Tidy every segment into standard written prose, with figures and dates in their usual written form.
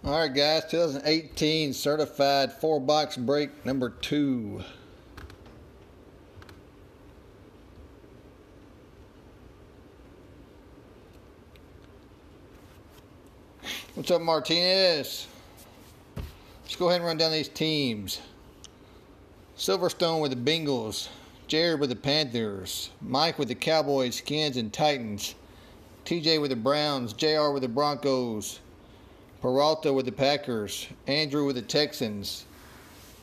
Alright guys, 2018 certified 4-box break number 2. What's up, Martinez? Let's go ahead and run down these teams. Silverstone with the Bengals, Jared with the Panthers, Mike with the Cowboys, Skins, and Titans, TJ with the Browns, JR with the Broncos, Peralta with the Packers, Andrew with the Texans,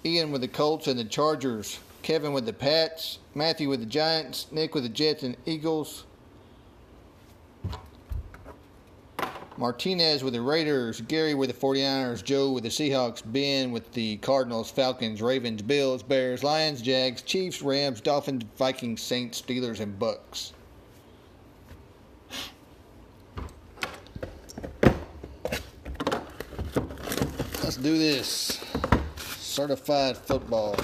Ian with the Colts and the Chargers, Kevin with the Pats, Matthew with the Giants, Nick with the Jets and Eagles, Martinez with the Raiders, Gary with the 49ers, Joe with the Seahawks, Ben with the Cardinals, Falcons, Ravens, Bills, Bears, Lions, Jags, Chiefs, Rams, Dolphins, Vikings, Saints, Steelers, and Bucks. Let's do this. Certified football.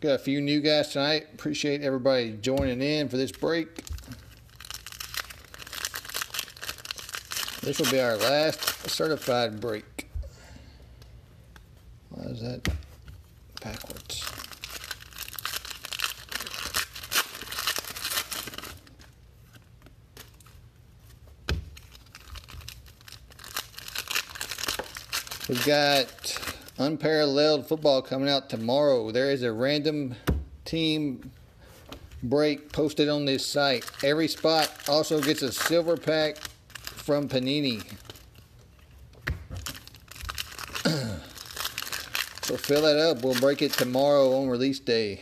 Got a few new guys tonight. Appreciate everybody joining in for this break. This will be our last certified break. Why is that backwards? We've got unparalleled football coming out tomorrow. There is a random team break posted on this site. Every spot also gets a silver pack from Panini. So fill that up. We'll break it tomorrow on release day.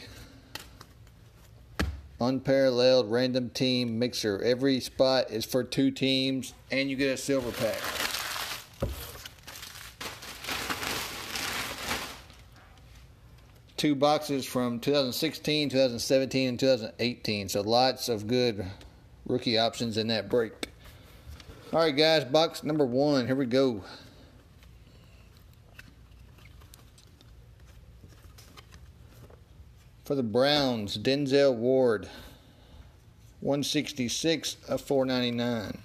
Unparalleled random team mixer. Every spot is for 2 teams and you get a silver pack. Two boxes from 2016, 2017, and 2018. So lots of good rookie options in that break. All right, guys, box number 1. Here we go. For the Browns, Denzel Ward, 166 of 499.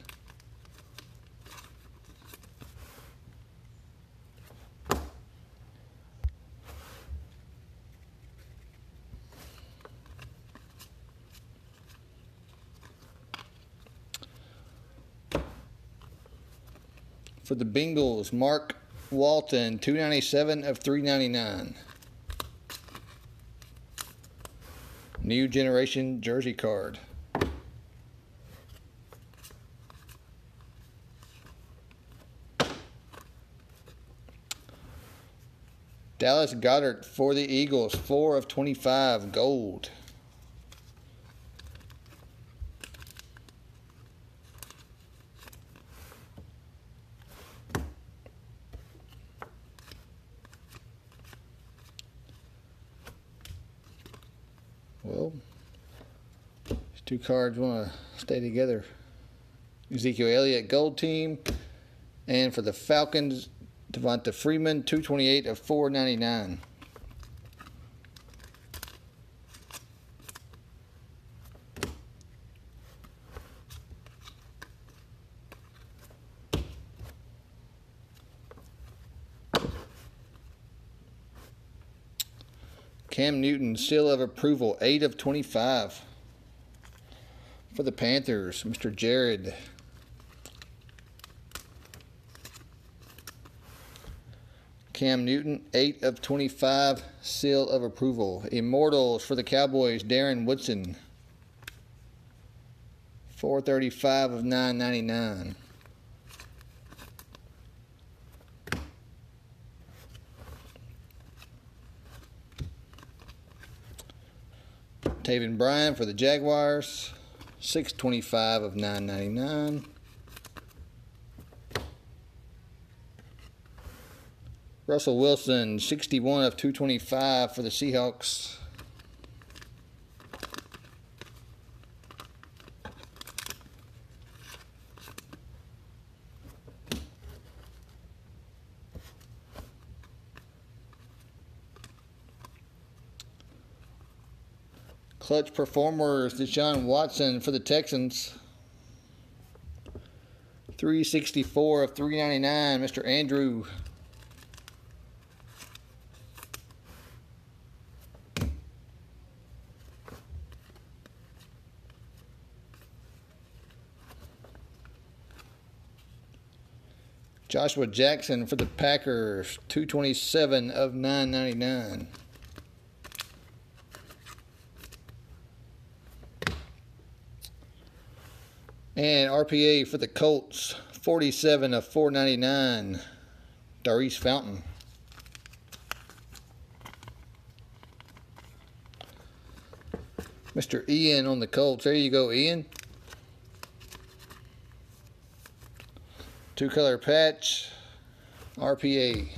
For the Bengals, Mark Walton, 297 of 399. New generation jersey card. Dallas Goedert for the Eagles, 4 of 25, gold. Well, these 2 cards want to stay together. Ezekiel Elliott, gold team. And for the Falcons, Devonta Freeman, 228 of 499. Cam Newton, seal of approval, 8 of 25. For the Panthers, Mr. Jared. Cam Newton, 8 of 25, seal of approval. Immortals for the Cowboys, Darren Woodson, 435 of 999. Taven Bryan for the Jaguars, 625 of 999. Russell Wilson, 61 of 225 for the Seahawks. Clutch Performers, Deshaun Watson for the Texans. 364 of 399, Mr. Andrew. Joshua Jackson for the Packers, 227 of 999. And RPA for the Colts, 47 of 499, Daurice Fountain. Mr. Ian on the Colts. There you go, Ian. Two-color patch, RPA.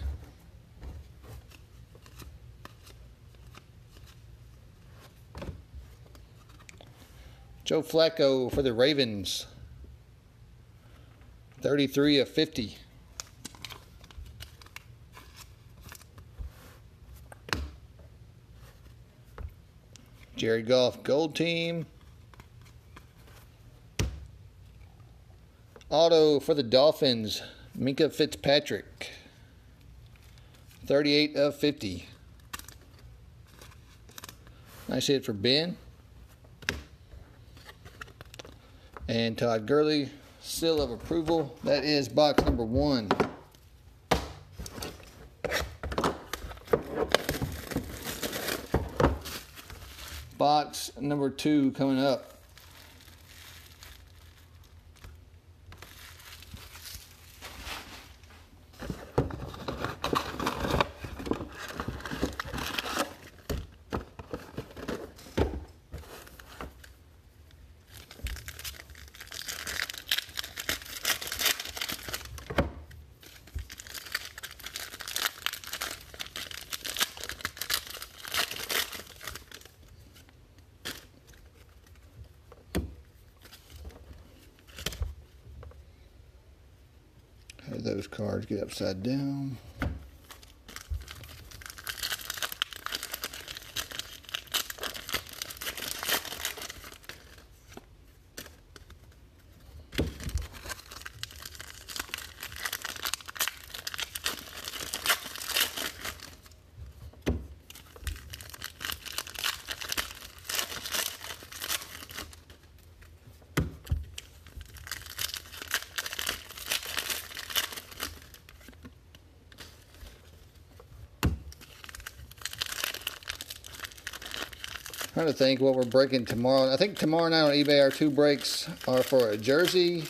Joe Flacco for the Ravens, 33 of 50. Jared Goff Gold Team. Auto for the Dolphins, Minkah Fitzpatrick, 38 of 50. Nice hit for Ben. And Todd Gurley, seal of approval. That is box number 1. Box number 2 coming up. Have those cards get upside down. Trying to think what we're breaking tomorrow. I think tomorrow night on eBay our 2 breaks are for a jersey,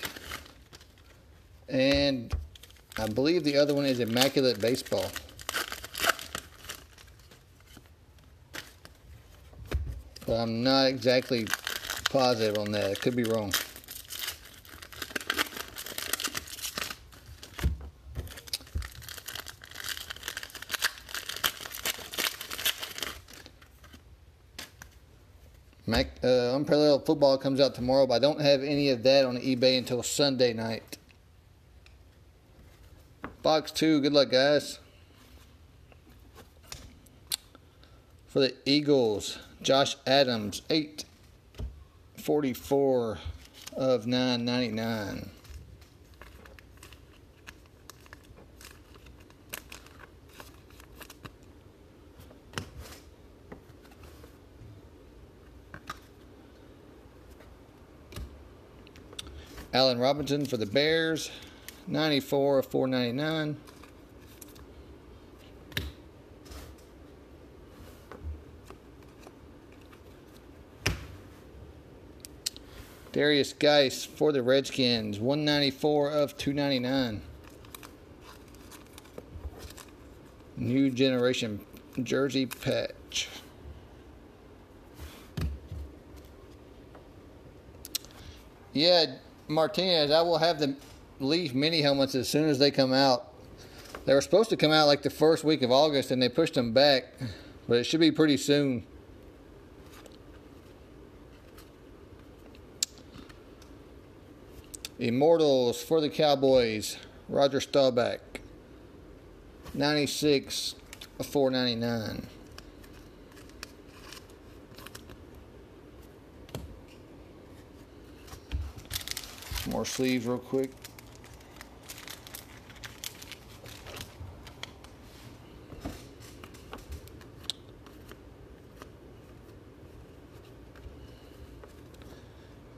and I believe the other one is Immaculate Baseball. But I'm not exactly positive on that. I could be wrong. Unparalleled Football comes out tomorrow, but I don't have any of that on eBay until Sunday night. Box 2, good luck, guys. For the Eagles, Josh Adams, 844 of 999. Allen Robinson for the Bears, 94 of 499. Darius Geis for the Redskins, 194 of 299. New generation jersey patch. Yeah, Martinez, I will have the Leaf mini helmets as soon as they come out. They were supposed to come out like the first week of August and they pushed them back, but it should be pretty soon. Immortals for the Cowboys, Roger Staubach, 96 of 499. More sleeves real quick.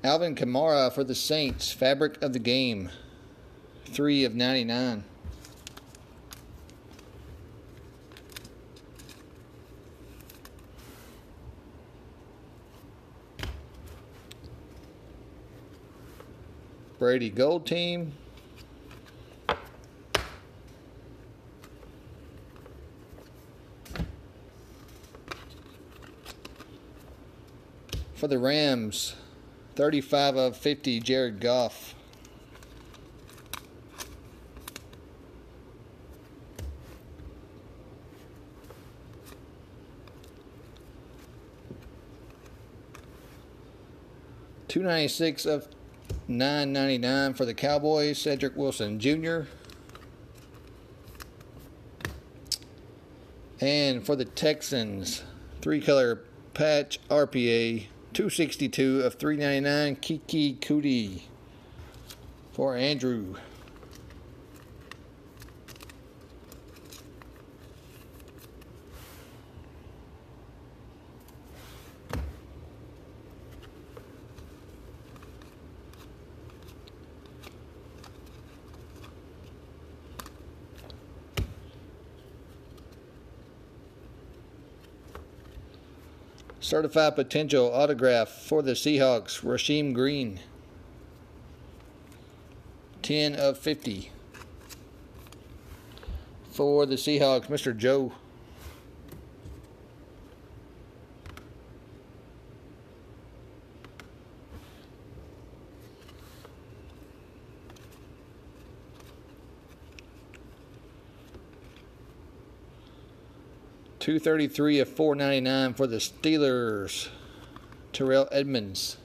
Alvin Kamara for the Saints, fabric of the game, 3 of 99. Brady Gold Team. For the Rams, 35 of 50, Jared Goff. $296 of $9.99 for the Cowboys, Cedric Wilson Jr. And for the Texans, 3-color patch RPA, 262 of 399, Kiki Cootie for Andrew. Certified Potential autograph for the Seahawks, Rasheem Green, 10 of 50. For the Seahawks, Mr. Joe. $233 of $4.99 for the Steelers, Terrell Edmonds.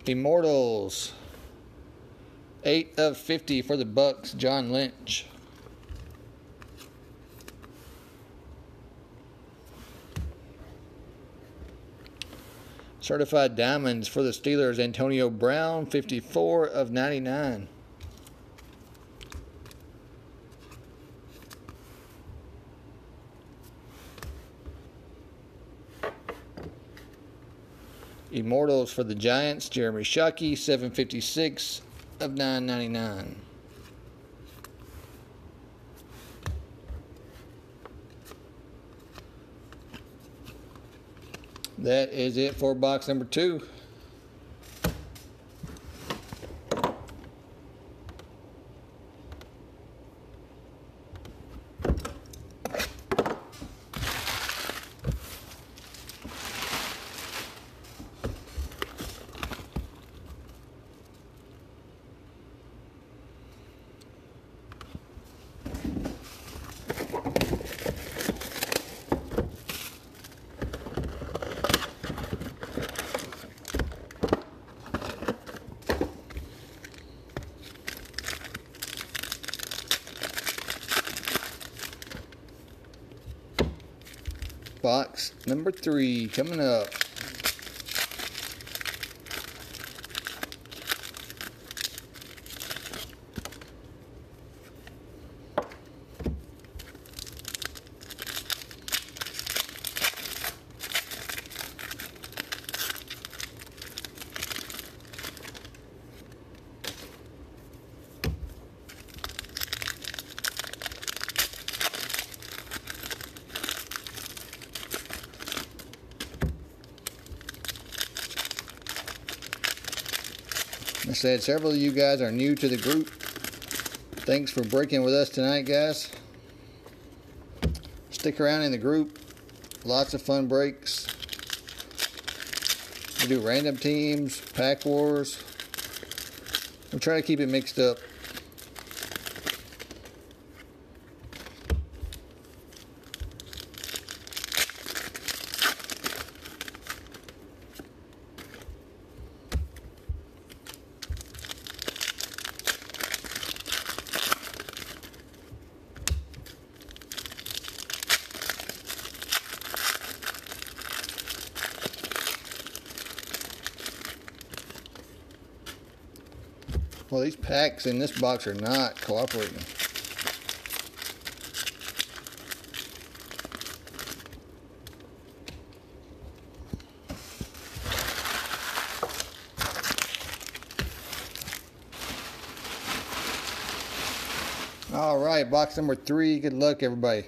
Immortals, 8 of 50 for the Bucks, John Lynch. Certified Diamonds for the Steelers, Antonio Brown, 54 of 99. Immortals for the Giants, Jeremy Shockey, 756 of 999. That is it for box number 2. Box number 3 coming up. said, several of you guys are new to the group. Thanks for breaking with us tonight, guys. Stick around in the group. Lots of fun breaks. We do random teams, pack wars. We'll try to keep it mixed up. Well, these packs in this box are not cooperating. All right, box number 3. Good luck, everybody.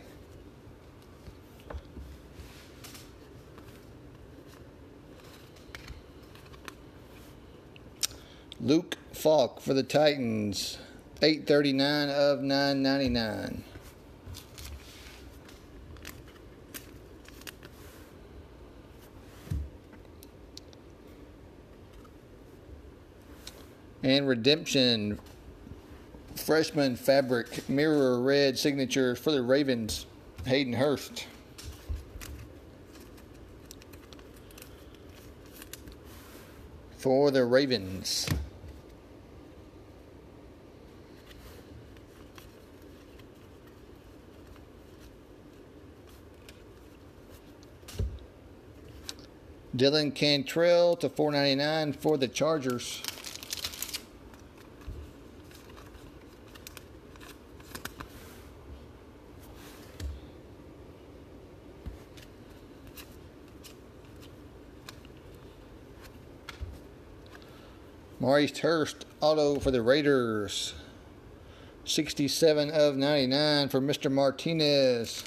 Luke Falk for the Titans, 839 of 999. And redemption, freshman fabric mirror red signature for the Ravens, Hayden Hurst. For the Ravens. Dylan Cantrell to 499 for the Chargers. Maurice Hurst auto for the Raiders. 67 of 99 for Mr. Martinez.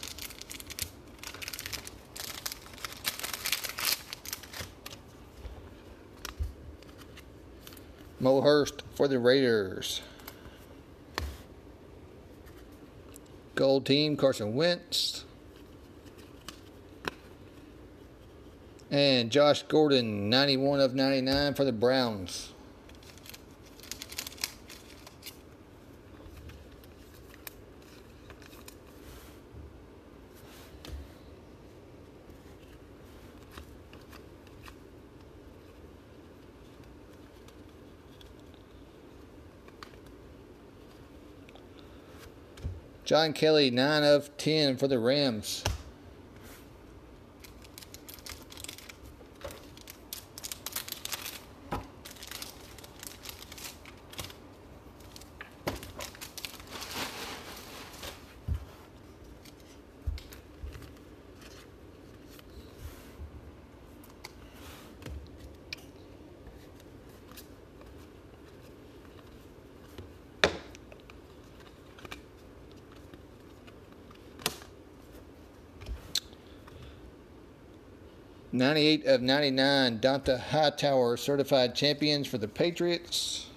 Mo Hurst for the Raiders. Gold team, Carson Wentz. And Josh Gordon, 91 of 99 for the Browns. John Kelly, 9 of 10 for the Rams. '98 of 99, Donta Hightower, certified champions for the Patriots.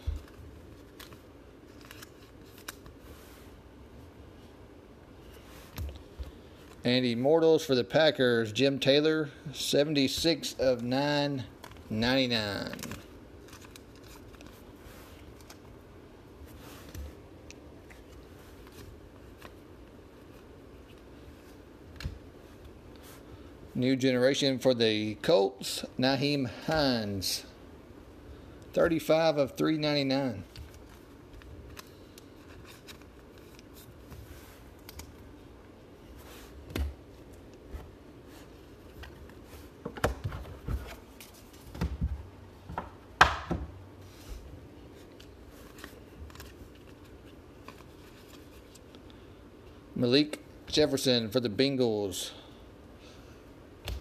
And Immortals for the Packers, Jim Taylor, 76 of 999. New generation for the Colts, Nyheim Hines, 35 of 399. Malik Jefferson for the Bengals,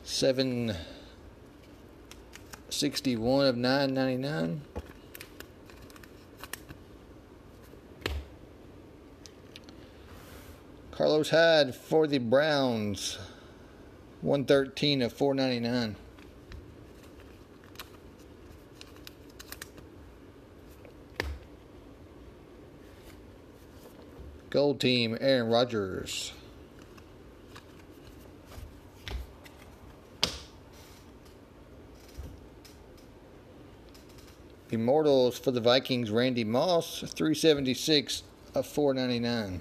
761 of 999. Carlos Hyde for the Browns, 113 of 499. Gold team, Aaron Rodgers. Immortals for the Vikings, Randy Moss, 376 of 499.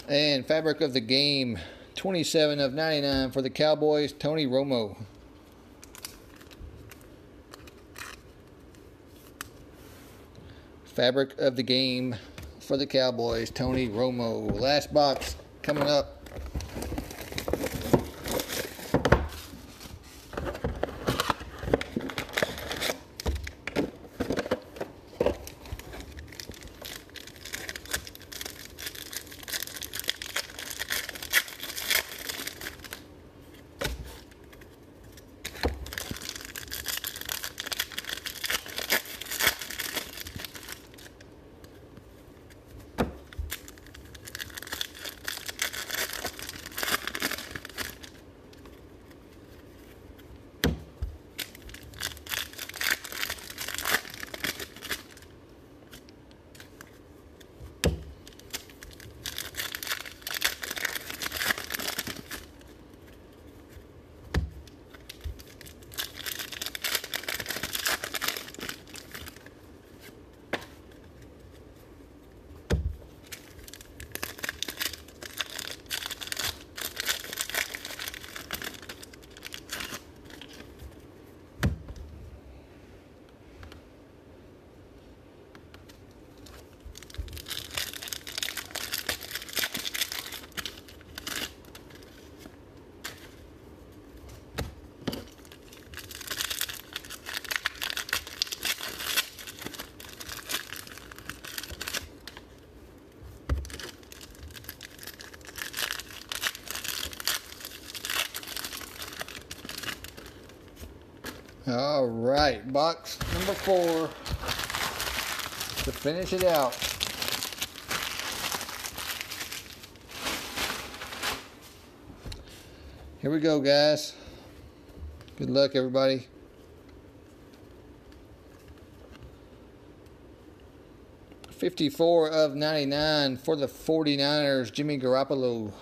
And fabric of the game, 27 of 99 for the Cowboys, Tony Romo. Fabric of the game for the Cowboys, Tony Romo. Last box coming up. All right, box number 4 to finish it out. Here we go, guys. Good luck, everybody. $54 of $99 for the 49ers, Jimmy Garoppolo.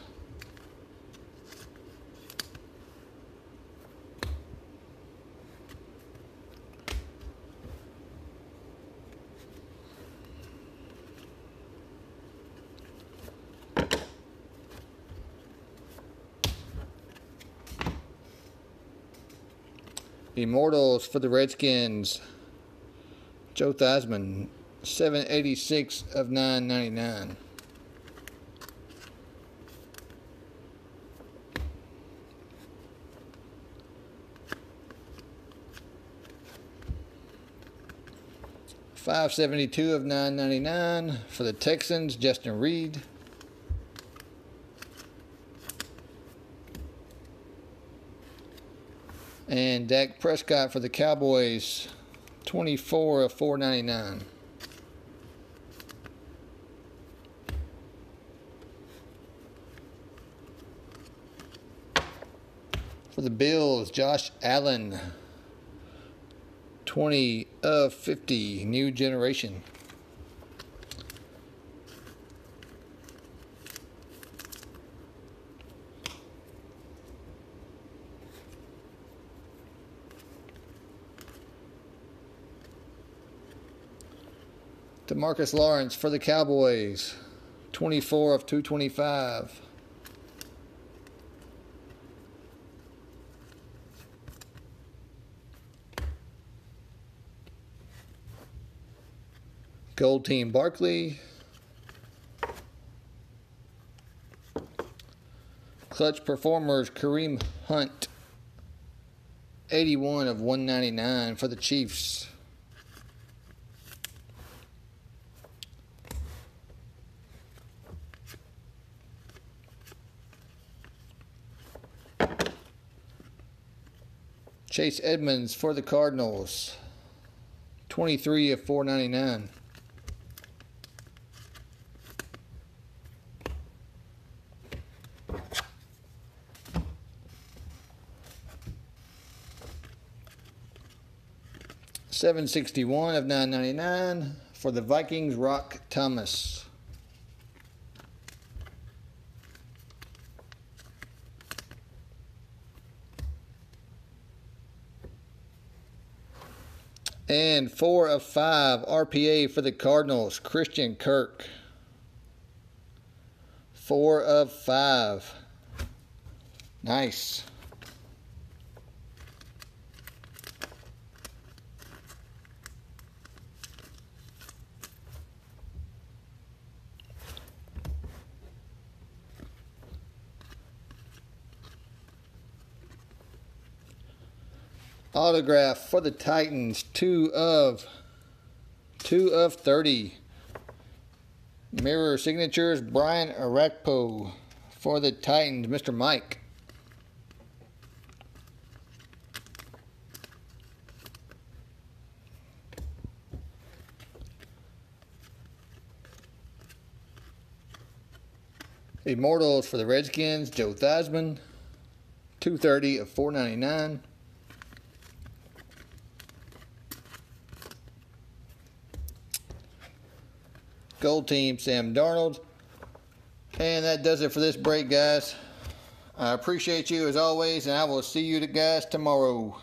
Immortals for the Redskins, Joe Theismann, 786 of 999. $572 of $9.99 for the Texans, Justin Reed. And Dak Prescott for the Cowboys, 24 of $4.99. For the Bills, Josh Allen, 20 of 50, new generation. DeMarcus Lawrence for the Cowboys, 24 of 225. Gold team Barkley. Clutch performers Kareem Hunt, 81 of 199 for the Chiefs. Chase Edmonds for the Cardinals, 23 of 499. 761 of 999 for the Vikings, Rock Thomas. And 4 of 5 RPA for the Cardinals, Christian Kirk. 4 of 5. Nice. Autograph for the Titans, 2 of 30. Mirror signatures, Brian Arakpo for the Titans, Mr. Mike. Immortals for the Redskins, Joe Theismann, 230 of 499. Gold team, Sam Darnold. And that does it for this break, guys. I appreciate you as always, and I will see you guys tomorrow.